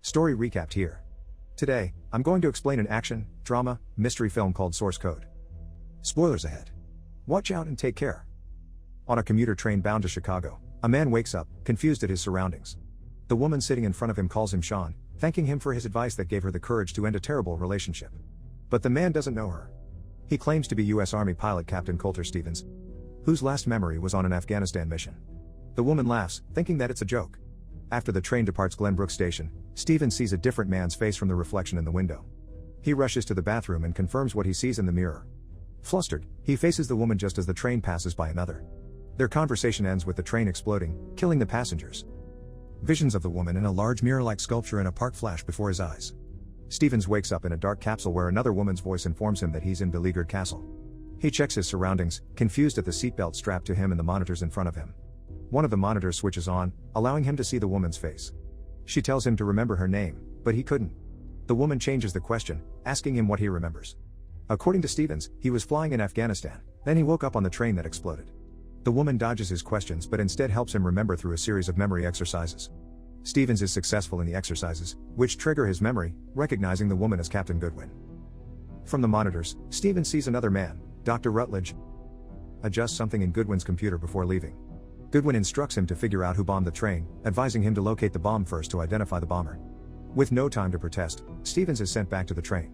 Story recapped here. Today, I'm going to explain an action, drama, mystery film called Source Code. Spoilers ahead. Watch out and take care. On a commuter train bound to Chicago, a man wakes up, confused at his surroundings. The woman sitting in front of him calls him Sean, thanking him for his advice that gave her the courage to end a terrible relationship. But the man doesn't know her. He claims to be U.S. Army pilot Captain Colter Stevens, whose last memory was on an Afghanistan mission. The woman laughs, thinking that it's a joke. After the train departs Glenbrook Station, Stevens sees a different man's face from the reflection in the window. He rushes to the bathroom and confirms what he sees in the mirror. Flustered, he faces the woman just as the train passes by another. Their conversation ends with the train exploding, killing the passengers. Visions of the woman in a large mirror-like sculpture in a park flash before his eyes. Stevens wakes up in a dark capsule where another woman's voice informs him that he's in beleaguered castle. He checks his surroundings, confused at the seatbelt strapped to him and the monitors in front of him. One of the monitors switches on, allowing him to see the woman's face. She tells him to remember her name, but he couldn't. The woman changes the question, asking him what he remembers. According to Stevens, he was flying in Afghanistan, then he woke up on the train that exploded. The woman dodges his questions but instead helps him remember through a series of memory exercises. Stevens is successful in the exercises, which trigger his memory, recognizing the woman as Captain Goodwin. From the monitors, Stevens sees another man, Dr. Rutledge, adjust something in Goodwin's computer before leaving. Goodwin instructs him to figure out who bombed the train, advising him to locate the bomb first to identify the bomber. With no time to protest, Stevens is sent back to the train.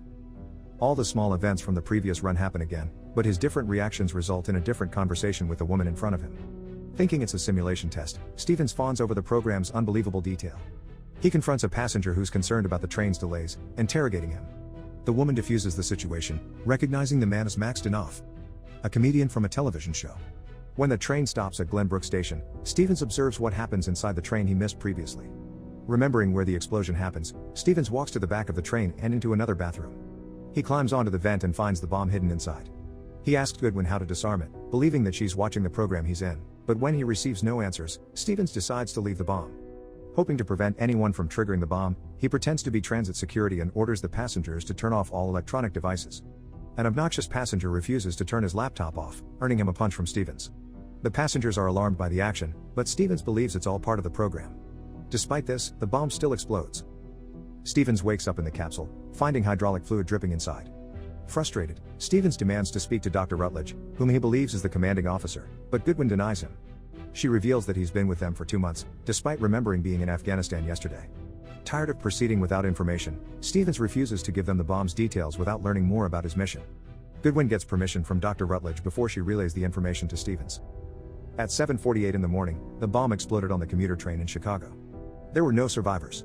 All the small events from the previous run happen again, but his different reactions result in a different conversation with the woman in front of him. Thinking it's a simulation test, Stevens fawns over the program's unbelievable detail. He confronts a passenger who's concerned about the train's delays, interrogating him. The woman diffuses the situation, recognizing the man as Max Danoff, a comedian from a television show. When the train stops at Glenbrook Station, Stevens observes what happens inside the train he missed previously. Remembering where the explosion happens, Stevens walks to the back of the train and into another bathroom. He climbs onto the vent and finds the bomb hidden inside. He asks Goodwin how to disarm it, believing that she's watching the program he's in, but when he receives no answers, Stevens decides to leave the bomb. Hoping to prevent anyone from triggering the bomb, he pretends to be transit security and orders the passengers to turn off all electronic devices. An obnoxious passenger refuses to turn his laptop off, earning him a punch from Stevens. The passengers are alarmed by the action, but Stevens believes it's all part of the program. Despite this, the bomb still explodes. Stevens wakes up in the capsule, finding hydraulic fluid dripping inside. Frustrated, Stevens demands to speak to Dr. Rutledge, whom he believes is the commanding officer, but Goodwin denies him. She reveals that he's been with them for 2 months, despite remembering being in Afghanistan yesterday. Tired of proceeding without information, Stevens refuses to give them the bomb's details without learning more about his mission. Goodwin gets permission from Dr. Rutledge before she relays the information to Stevens. At 7:48 in the morning, the bomb exploded on the commuter train in Chicago. There were no survivors.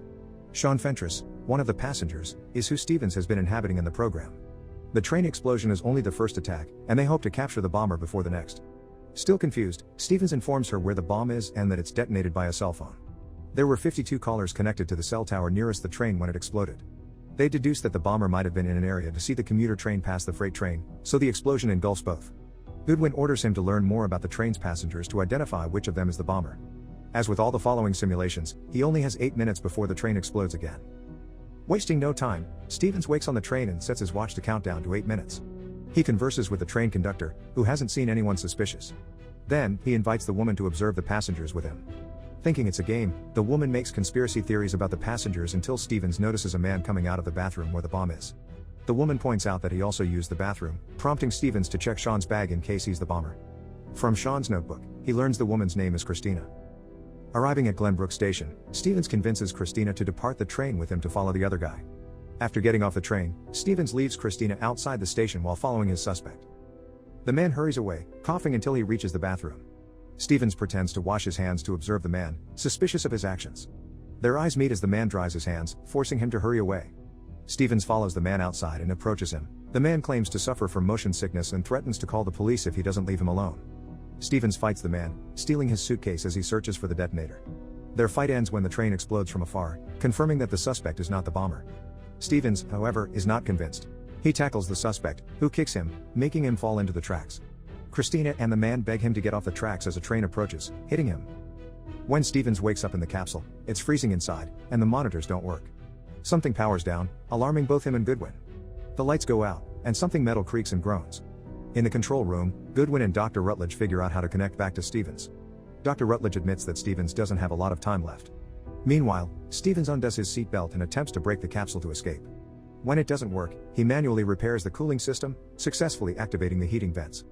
Sean Fentress, one of the passengers, is who Stevens has been inhabiting in the program. The train explosion is only the first attack, and they hope to capture the bomber before the next. Still confused, Stevens informs her where the bomb is and that it's detonated by a cell phone. There were 52 callers connected to the cell tower nearest the train when it exploded. They deduce that the bomber might have been in an area to see the commuter train pass the freight train, so the explosion engulfs both. Goodwin orders him to learn more about the train's passengers to identify which of them is the bomber. As with all the following simulations, he only has 8 minutes before the train explodes again. Wasting no time, Stevens wakes on the train and sets his watch to count down to 8 minutes. He converses with the train conductor, who hasn't seen anyone suspicious. Then, he invites the woman to observe the passengers with him. Thinking it's a game, the woman makes conspiracy theories about the passengers until Stevens notices a man coming out of the bathroom where the bomb is. The woman points out that he also used the bathroom, prompting Stevens to check Sean's bag in case he's the bomber. From Sean's notebook, he learns the woman's name is Christina. Arriving at Glenbrook Station, Stevens convinces Christina to depart the train with him to follow the other guy. After getting off the train, Stevens leaves Christina outside the station while following his suspect. The man hurries away, coughing until he reaches the bathroom. Stevens pretends to wash his hands to observe the man, suspicious of his actions. Their eyes meet as the man dries his hands, forcing him to hurry away. Stevens follows the man outside and approaches him. The man claims to suffer from motion sickness and threatens to call the police if he doesn't leave him alone. Stevens fights the man, stealing his suitcase as he searches for the detonator. Their fight ends when the train explodes from afar, confirming that the suspect is not the bomber. Stevens, however, is not convinced. He tackles the suspect, who kicks him, making him fall into the tracks. Christina and the man beg him to get off the tracks as a train approaches, hitting him. When Stevens wakes up in the capsule, it's freezing inside, and the monitors don't work. Something powers down, alarming both him and Goodwin. The lights go out, and something metal creaks and groans. In the control room, Goodwin and Dr. Rutledge figure out how to connect back to Stevens. Dr. Rutledge admits that Stevens doesn't have a lot of time left. Meanwhile, Stevens undoes his seatbelt and attempts to brake the capsule to escape. When it doesn't work, he manually repairs the cooling system, successfully activating the heating vents.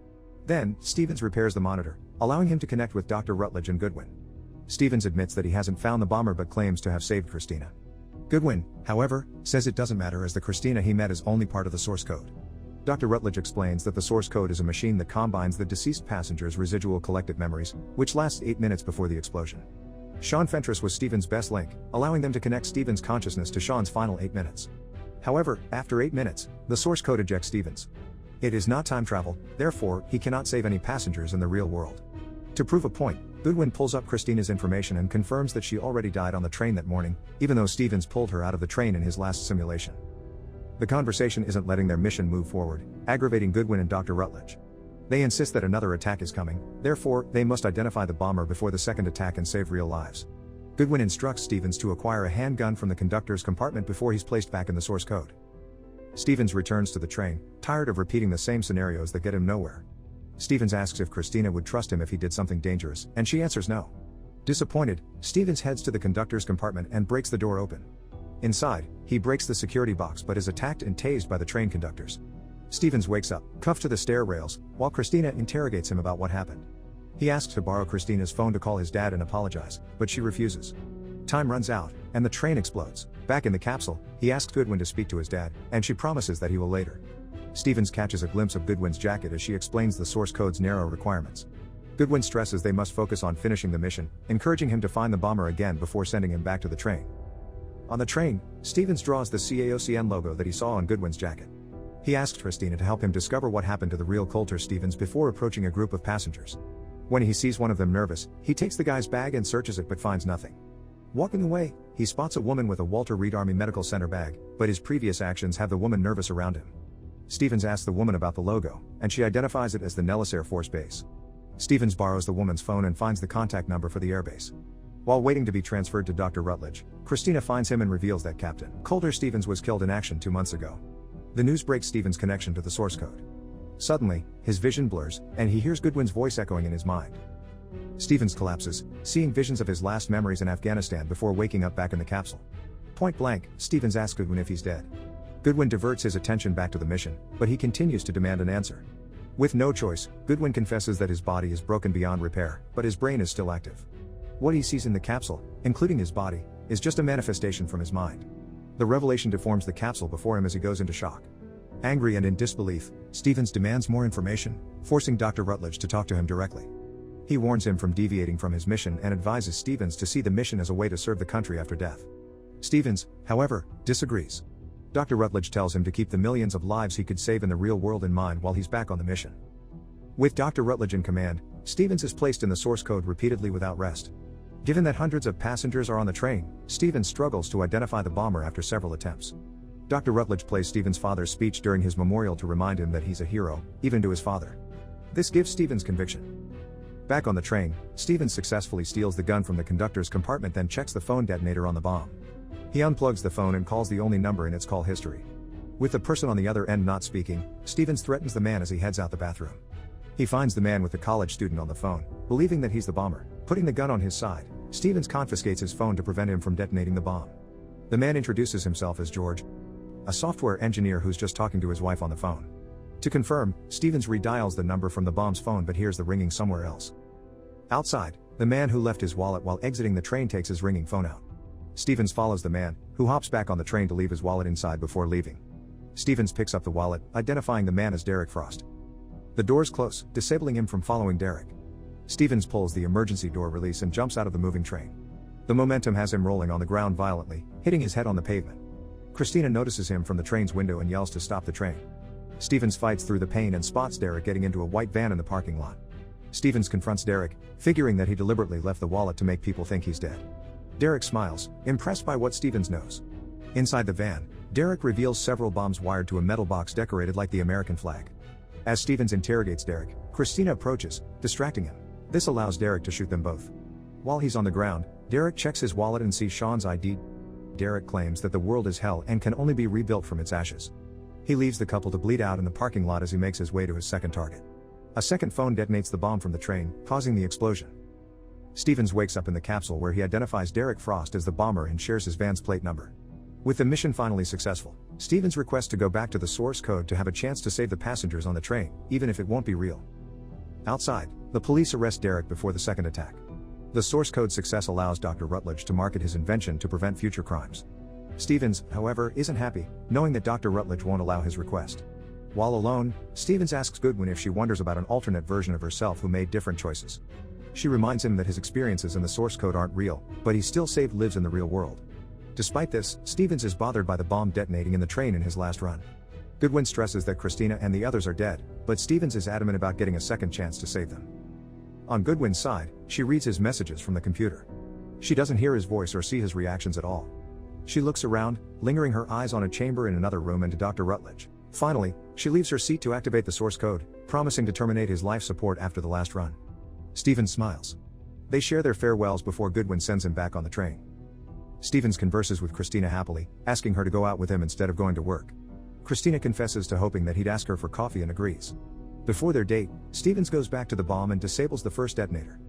Then, Stevens repairs the monitor, allowing him to connect with Dr. Rutledge and Goodwin. Stevens admits that he hasn't found the bomber but claims to have saved Christina. Goodwin, however, says it doesn't matter as the Christina he met is only part of the source code. Dr. Rutledge explains that the source code is a machine that combines the deceased passenger's residual collective memories, which lasts 8 minutes before the explosion. Sean Fentress was Stevens' best link, allowing them to connect Stevens' consciousness to Sean's final 8 minutes. However, after 8 minutes, the source code ejects Stevens. It is not time travel, therefore, he cannot save any passengers in the real world. To prove a point, Goodwin pulls up Christina's information and confirms that she already died on the train that morning, even though Stevens pulled her out of the train in his last simulation. The conversation isn't letting their mission move forward, aggravating Goodwin and Dr. Rutledge. They insist that another attack is coming, therefore, they must identify the bomber before the second attack and save real lives. Goodwin instructs Stevens to acquire a handgun from the conductor's compartment before he's placed back in the source code. Stevens returns to the train, tired of repeating the same scenarios that get him nowhere. Stevens asks if Christina would trust him if he did something dangerous, and she answers no. Disappointed, Stevens heads to the conductor's compartment and breaks the door open. Inside, he breaks the security box but is attacked and tased by the train conductors. Stevens wakes up, cuffed to the stair rails, while Christina interrogates him about what happened. He asks to borrow Christina's phone to call his dad and apologize, but she refuses. Time runs out, and the train explodes. Back in the capsule, he asks Goodwin to speak to his dad, and she promises that he will later. Stevens catches a glimpse of Goodwin's jacket as she explains the source code's narrow requirements. Goodwin stresses they must focus on finishing the mission, encouraging him to find the bomber again before sending him back to the train. On the train, Stevens draws the CAOCN logo that he saw on Goodwin's jacket. He asks Christina to help him discover what happened to the real Colter Stevens before approaching a group of passengers. When he sees one of them nervous, he takes the guy's bag and searches it but finds nothing. Walking away, he spots a woman with a Walter Reed Army Medical Center bag, but his previous actions have the woman nervous around him. Stevens asks the woman about the logo, and she identifies it as the Nellis Air Force Base. Stevens borrows the woman's phone and finds the contact number for the airbase. While waiting to be transferred to Dr. Rutledge, Christina finds him and reveals that Captain Colter Stevens was killed in action 2 months ago. The news breaks Stevens' connection to the source code. Suddenly, his vision blurs, and he hears Goodwin's voice echoing in his mind. Stevens collapses, seeing visions of his last memories in Afghanistan before waking up back in the capsule. Point blank, Stevens asks Goodwin if he's dead. Goodwin diverts his attention back to the mission, but he continues to demand an answer. With no choice, Goodwin confesses that his body is broken beyond repair, but his brain is still active. What he sees in the capsule, including his body, is just a manifestation from his mind. The revelation deforms the capsule before him as he goes into shock. Angry and in disbelief, Stevens demands more information, forcing Dr. Rutledge to talk to him directly. He warns him from deviating from his mission and advises Stevens to see the mission as a way to serve the country after death. Stevens, however, disagrees. Dr. Rutledge tells him to keep the millions of lives he could save in the real world in mind while he's back on the mission. With Dr. Rutledge in command, Stevens is placed in the source code repeatedly without rest. Given that hundreds of passengers are on the train, Stevens struggles to identify the bomber after several attempts. Dr. Rutledge plays Stevens' father's speech during his memorial to remind him that he's a hero, even to his father. This gives Stevens conviction. Back on the train, Stevens successfully steals the gun from the conductor's compartment, then checks the phone detonator on the bomb. He unplugs the phone and calls the only number in its call history. With the person on the other end not speaking, Stevens threatens the man as he heads out the bathroom. He finds the man with the college student on the phone, believing that he's the bomber. Putting the gun on his side, Stevens confiscates his phone to prevent him from detonating the bomb. The man introduces himself as George, a software engineer who's just talking to his wife on the phone. To confirm, Stevens redials the number from the bomb's phone but hears the ringing somewhere else. Outside, the man who left his wallet while exiting the train takes his ringing phone out. Stevens follows the man, who hops back on the train to leave his wallet inside before leaving. Stevens picks up the wallet, identifying the man as Derek Frost. The doors close, disabling him from following Derek. Stevens pulls the emergency door release and jumps out of the moving train. The momentum has him rolling on the ground violently, hitting his head on the pavement. Christina notices him from the train's window and yells to stop the train. Stevens fights through the pain and spots Derek getting into a white van in the parking lot. Stevens confronts Derek, figuring that he deliberately left the wallet to make people think he's dead. Derek smiles, impressed by what Stevens knows. Inside the van, Derek reveals several bombs wired to a metal box decorated like the American flag. As Stevens interrogates Derek, Christina approaches, distracting him. This allows Derek to shoot them both. While he's on the ground, Derek checks his wallet and sees Sean's ID. Derek claims that the world is hell and can only be rebuilt from its ashes. He leaves the couple to bleed out in the parking lot as he makes his way to his second target. A second phone detonates the bomb from the train, causing the explosion. Stevens wakes up in the capsule where he identifies Derek Frost as the bomber and shares his van's plate number. With the mission finally successful, Stevens requests to go back to the source code to have a chance to save the passengers on the train, even if it won't be real. Outside, the police arrest Derek before the second attack. The source code success allows Dr. Rutledge to market his invention to prevent future crimes. Stevens, however, isn't happy, knowing that Dr. Rutledge won't allow his request. While alone, Stevens asks Goodwin if she wonders about an alternate version of herself who made different choices. She reminds him that his experiences in the source code aren't real, but he still saved lives in the real world. Despite this, Stevens is bothered by the bomb detonating in the train in his last run. Goodwin stresses that Christina and the others are dead, but Stevens is adamant about getting a second chance to save them. On Goodwin's side, she reads his messages from the computer. She doesn't hear his voice or see his reactions at all. She looks around, lingering her eyes on a chamber in another room and to Dr. Rutledge. Finally, she leaves her seat to activate the source code, promising to terminate his life support after the last run. Stevens smiles. They share their farewells before Goodwin sends him back on the train. Stevens converses with Christina happily, asking her to go out with him instead of going to work. Christina confesses to hoping that he'd ask her for coffee and agrees. Before their date, Stevens goes back to the bomb and disables the first detonator.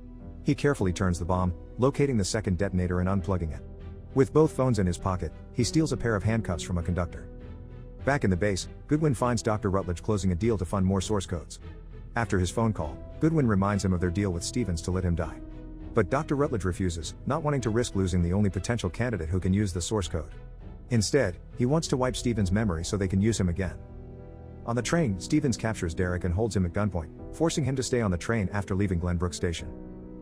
He carefully turns the bomb, locating the second detonator and unplugging it. With both phones in his pocket, he steals a pair of handcuffs from a conductor. Back in the base, Goodwin finds Dr. Rutledge closing a deal to fund more source codes. After his phone call, Goodwin reminds him of their deal with Stevens to let him die. But Dr. Rutledge refuses, not wanting to risk losing the only potential candidate who can use the source code. Instead, he wants to wipe Stevens' memory so they can use him again. On the train, Stevens captures Derek and holds him at gunpoint, forcing him to stay on the train after leaving Glenbrook Station.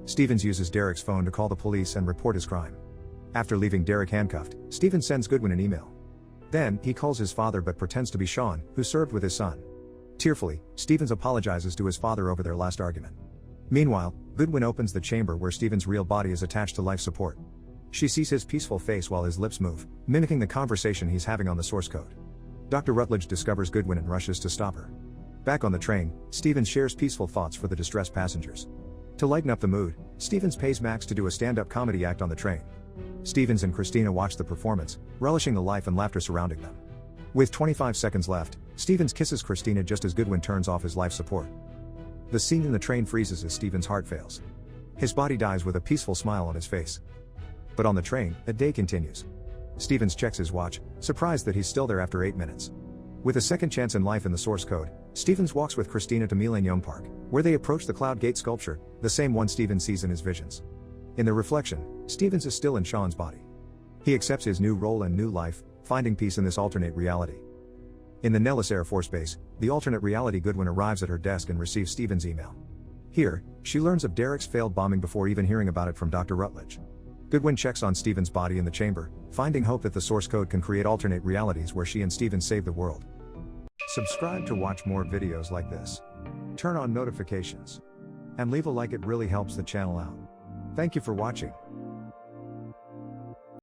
Stevens uses Derek's phone to call the police and report his crime. After leaving Derek handcuffed, Stevens sends Goodwin an email. Then, he calls his father but pretends to be Sean, who served with his son. Tearfully, Stevens apologizes to his father over their last argument. Meanwhile, Goodwin opens the chamber where Stevens' real body is attached to life support. She sees his peaceful face while his lips move, mimicking the conversation he's having on the source code. Dr. Rutledge discovers Goodwin and rushes to stop her. Back on the train, Stevens shares peaceful thoughts for the distressed passengers. To lighten up the mood, Stevens pays Max to do a stand-up comedy act on the train. Stevens and Christina watch the performance, relishing the life and laughter surrounding them. With 25 seconds left, Stevens kisses Christina just as Goodwin turns off his life support. The scene in the train freezes as Stevens' heart fails. His body dies with a peaceful smile on his face. But on the train, the day continues. Stevens checks his watch, surprised that he's still there after 8 minutes. With a second chance in life in the source code, Stevens walks with Christina to Millennium Park, where they approach the Cloud Gate sculpture, the same one Stevens sees in his visions. In the reflection, Stevens is still in Sean's body. He accepts his new role and new life, finding peace in this alternate reality. In the Nellis Air Force Base, the alternate reality, Goodwin arrives at her desk and receives Stevens' email. Here, she learns of Derek's failed bombing before even hearing about it from Dr. Rutledge. Goodwin checks on Stevens' body in the chamber, finding hope that the source code can create alternate realities where she and Stevens save the world. Subscribe to watch more videos like this. Turn on notifications. And leave a like, it really helps the channel out. Thank you for watching.